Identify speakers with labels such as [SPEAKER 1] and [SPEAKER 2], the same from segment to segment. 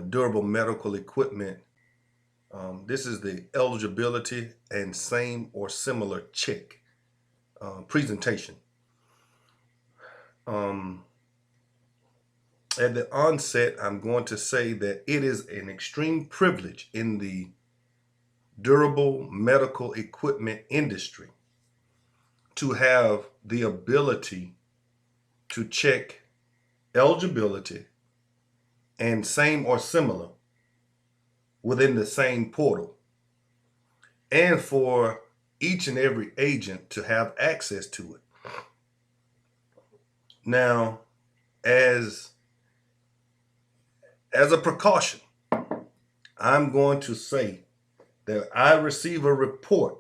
[SPEAKER 1] durable medical equipment. This is the eligibility and same or similar check presentation. At the onset, I'm going to say that it is an extreme privilege in the durable medical equipment industry to have the ability to check eligibility and same or similar within the same portal, and for each and every agent to have access to it. Now, as a precaution, I'm going to say that I receive a report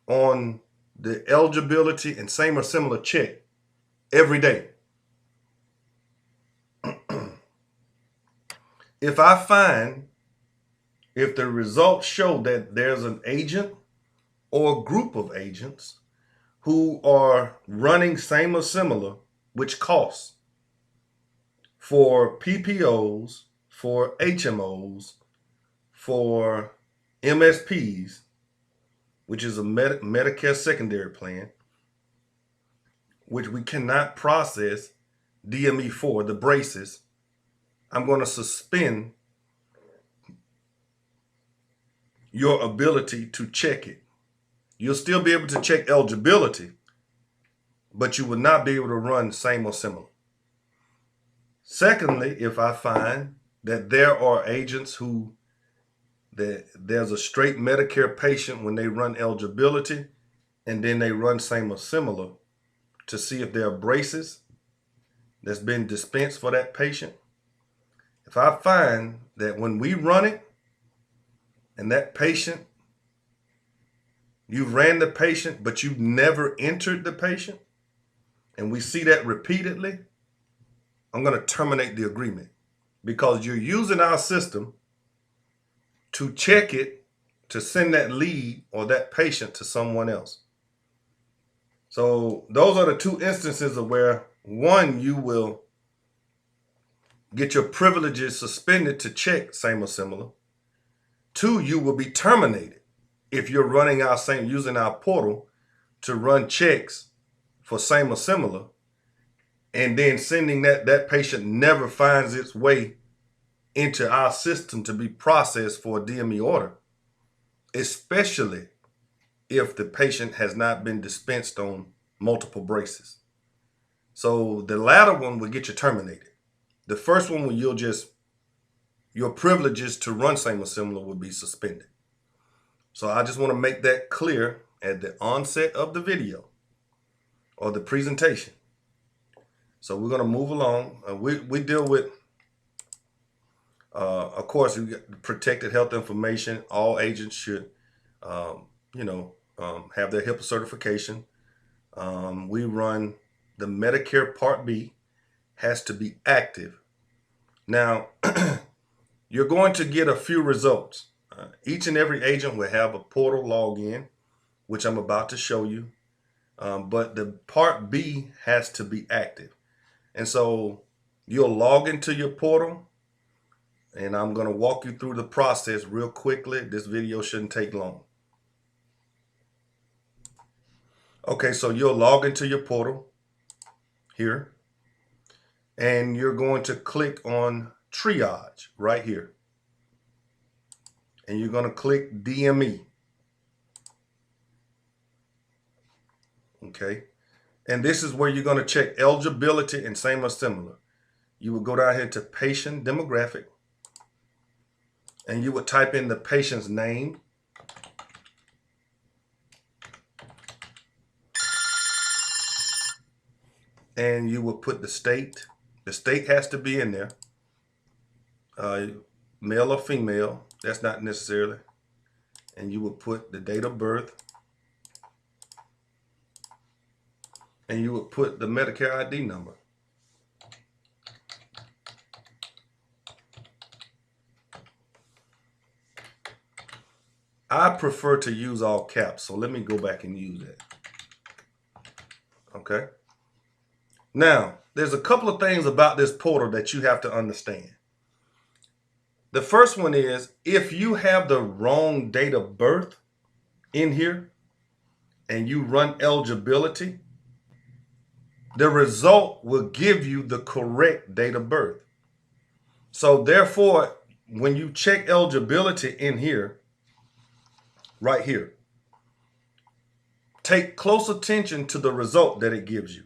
[SPEAKER 1] on the eligibility and same or similar check every day. If I find, if the results show that there's an agent or a group of agents who are running same or similar, which costs for PPOs, for HMOs, for MSPs, which is a Medicare secondary plan, which we cannot process DME for, the braces, I'm going to suspend your ability to check it. You'll still be able to check eligibility, but you will not be able to run same or similar. Secondly, if I find that there are agents who, that there's a straight Medicare patient when they run eligibility and then they run same or similar to see if there are braces that's been dispensed for that patient. If I find that when we run it and that patient, you've ran the patient, but you've never entered the patient, and we see that repeatedly, I'm going to terminate the agreement because you're using our system to check it, to send that lead or that patient to someone else. So those are the two instances of where, one, you will get your privileges suspended to check same or similar. Two, you will be terminated if you're running our same, using our portal to run checks for same or similar, and then sending that patient never finds its way into our system to be processed for a DME order, especially if the patient has not been dispensed on multiple braces. So the latter one will get you terminated. The first one, will your privileges to run same or similar will be suspended. So I just want to make that clear at the onset of the video or the presentation. So we're going to move along. We deal with, of course, we got protected health information. All agents should, have their HIPAA certification. We run the Medicare Part B, has to be active. Now, you're going to get a few results. Each and every agent will have a portal login, which I'm about to show you. But the Part B has to be active. And so you'll log into your portal, and I'm going to walk you through the process real quickly. This video shouldn't take long. Okay, so you'll log into your portal here, and you're going to click on triage right here. And you're going to click DME. Okay. And this is where you're going to check eligibility and same or similar. You will go down here to patient demographic, and you would type in the patient's name, and you will put the state. The state has to be in there. Male or female, that's not necessarily. And you will put the date of birth. And you would put the Medicare ID number. I prefer to use all caps, so let me go back and use that. Okay. Now, there's a couple of things about this portal that you have to understand. The first one is if you have the wrong date of birth in here and you run eligibility, the result will give you the correct date of birth. So therefore, when you check eligibility in here, right here, take close attention to the result that it gives you.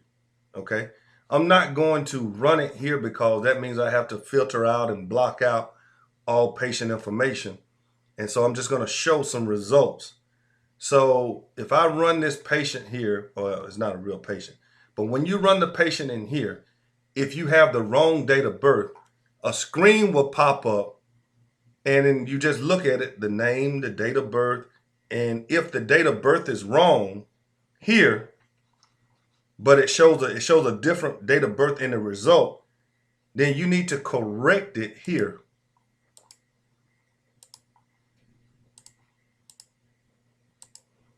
[SPEAKER 1] Okay. I'm not going to run it here because that means I have to filter out and block out all patient information. And so I'm just going to show some results. So if I run this patient here, well, it's not a real patient, but when you run the patient in here, if you have the wrong date of birth, a screen will pop up and then you just look at it, the name, the date of birth. And if the date of birth is wrong here, but it shows a different date of birth in the result, then you need to correct it here.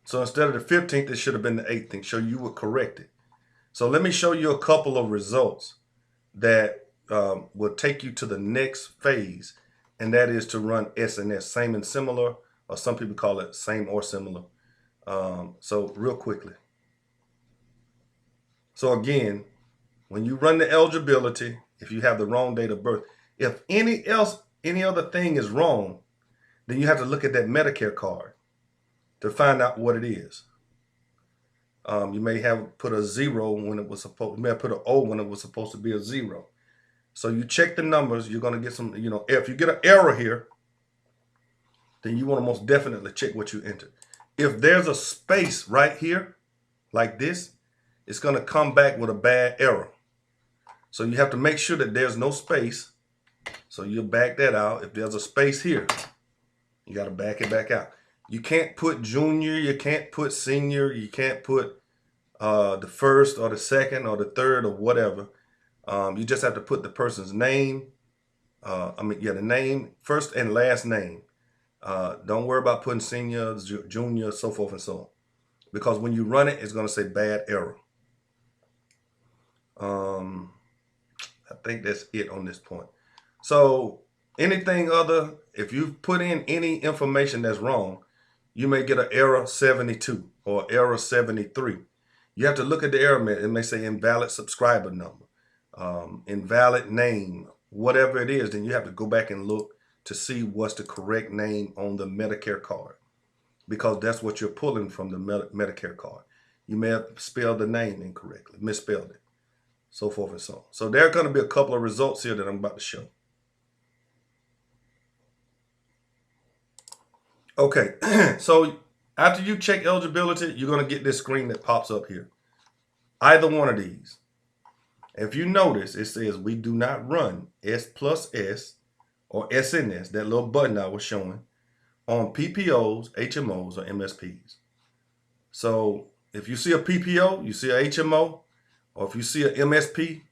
[SPEAKER 1] So instead of the 15th, it should have been the 18th. So you would correct it. So let me show you a couple of results that will take you to the next phase, and that is to run SNS, same and similar, or some people call it same or similar. So real quickly. So again, when you run the eligibility, if you have the wrong date of birth, if any other thing is wrong, then you have to look at that Medicare card to find out what it is. You may have put a 0 when it was supposed, you may have put an O when it was supposed to be a 0. So you check the numbers, you're going to get some, if you get an error here, then you want to most definitely check what you entered. If there's a space right here, like this, it's going to come back with a bad error. So you have to make sure that there's no space. So you back that out. If there's a space here, you got to back it back out. You can't put junior, you can't put senior, you can't put the first or the second or the third or whatever. You just have to put the person's name. The name, first and last name. Don't worry about putting senior, junior, so forth and so on. Because when you run it, it's going to say bad error. I think that's it on this point. So anything other, if you put in any information that's wrong, you may get an error 72 or error 73. You have to look at the error message. It may say invalid subscriber number, invalid name, whatever it is. Then you have to go back and look to see what's the correct name on the Medicare card, because that's what you're pulling from the Medicare card. You may have spelled the name incorrectly, misspelled it, so forth and so on. So there are going to be a couple of results here that I'm about to show. Okay, so after you check eligibility, you're going to get this screen that pops up here. Either one of these. If you notice, it says we do not run S+S or SNS, that little button I was showing, on PPOs, HMOs, or MSPs. So if you see a PPO, you see a HMO, or if you see a MSP,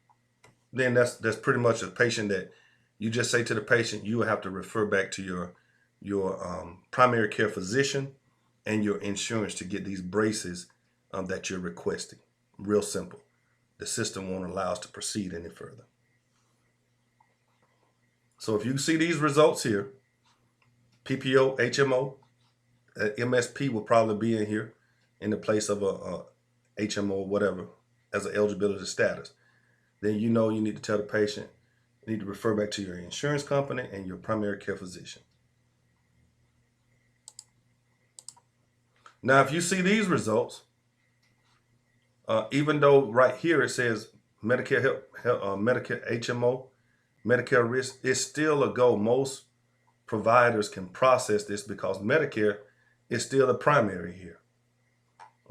[SPEAKER 1] then that's pretty much a patient that you just say to the patient, you will have to refer back to your primary care physician and your insurance to get these braces that you're requesting. Real simple. The system won't allow us to proceed any further. So if you see these results here, PPO, HMO, MSP will probably be in here in the place of a HMO or whatever as an eligibility status. Then you know you need to tell the patient, you need to refer back to your insurance company and your primary care physician. Now, if you see these results, even though right here it says Medicare Medicare HMO, Medicare risk, it's still a go. Most providers can process this because Medicare is still the primary here.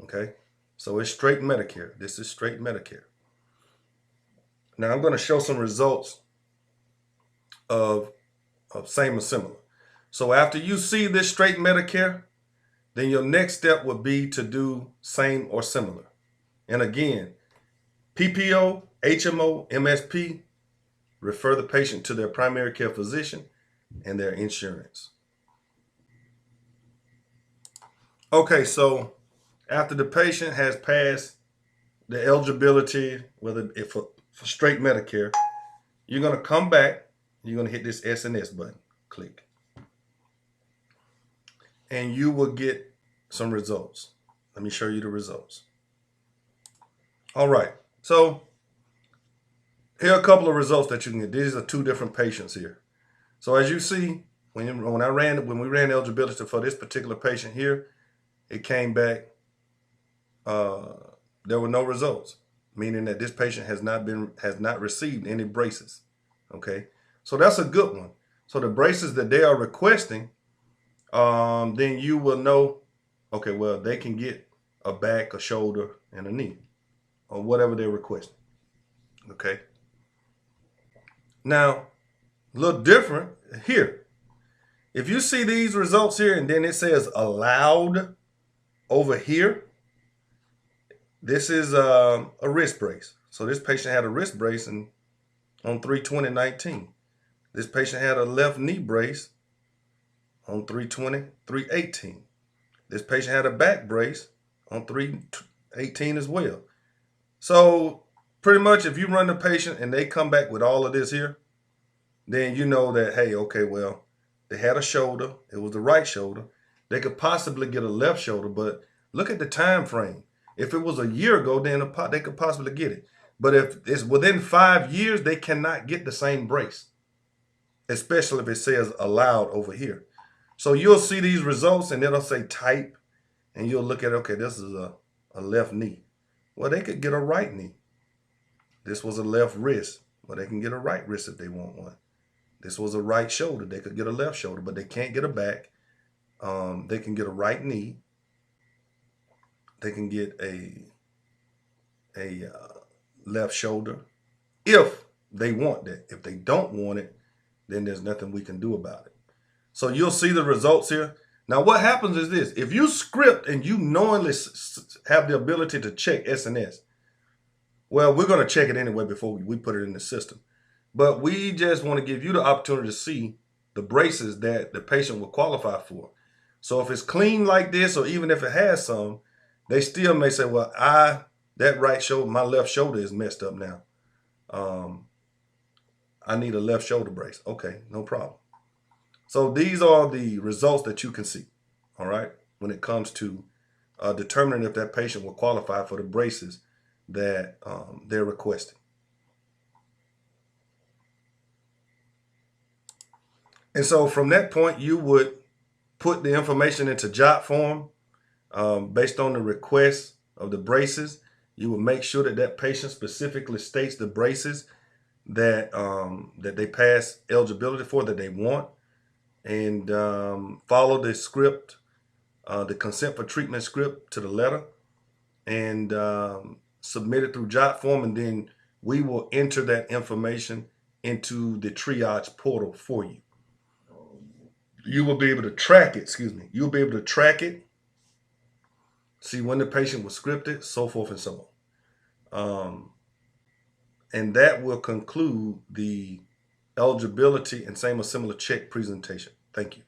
[SPEAKER 1] Okay, so it's straight Medicare. This is straight Medicare. Now I'm going to show some results of same or similar. So after you see this straight Medicare, then your next step would be to do same or similar. And again, PPO, HMO, MSP, refer the patient to their primary care physician and their insurance. Okay, so after the patient has passed the eligibility, whether for straight Medicare, you're going to come back, you're going to hit this SNS button. Click. And you will get some results. Let me show you the results. All right. So here are a couple of results that you can get. These are 2 different patients here. So as you see, when we ran eligibility for this particular patient here, it came back. There were no results, meaning that this patient has not received any braces. Okay, so that's a good one. So the braces that they are requesting, then you will know. Okay, well they can get a back, a shoulder, and a knee, or whatever they're requesting. Okay. Now, a little different here. If you see these results here and then it says allowed over here, this is a wrist brace. So this patient had a wrist brace on 3/20/19. This patient had a left knee brace on 3/20/3/18. This patient had a back brace on 3/18 as well. So pretty much if you run the patient and they come back with all of this here, then you know that, hey, okay, well, they had a shoulder. It was the right shoulder. They could possibly get a left shoulder, but look at the time frame. If it was a year ago, then they could possibly get it. But if it's within 5 years, they cannot get the same brace, especially if it says allowed over here. So you'll see these results and it'll say type, and you'll look at, okay, this is a left knee. Well, they could get a right knee. This was a left wrist. Well, they can get a right wrist if they want one. This was a right shoulder. They could get a left shoulder, but they can't get a back. They can get a right knee. They can get a left shoulder if they want that. If they don't want it, then there's nothing we can do about it. So you'll see the results here. Now what happens is this. If you script and you knowingly have the ability to check SNS, well, we're going to check it anyway before we put it in the system. But we just want to give you the opportunity to see the braces that the patient will qualify for. So if it's clean like this, or even if it has some, they still may say, well, that right shoulder, my left shoulder is messed up now. I need a left shoulder brace. Okay, no problem. So these are the results that you can see, all right, when it comes to determining if that patient will qualify for the braces that they're requesting. And so from that point, you would put the information into jot form based on the request of the braces. You will make sure that that patient specifically states the braces that that they pass eligibility for, that they want, and follow the script, the consent for treatment script to the letter, and submit it through jot form, and then we will enter that information into the triage portal for you. You will be able to track it, you'll be able to track it, see when the patient was scripted, so forth and so on. And that will conclude the eligibility and same or similar check presentation. Thank you.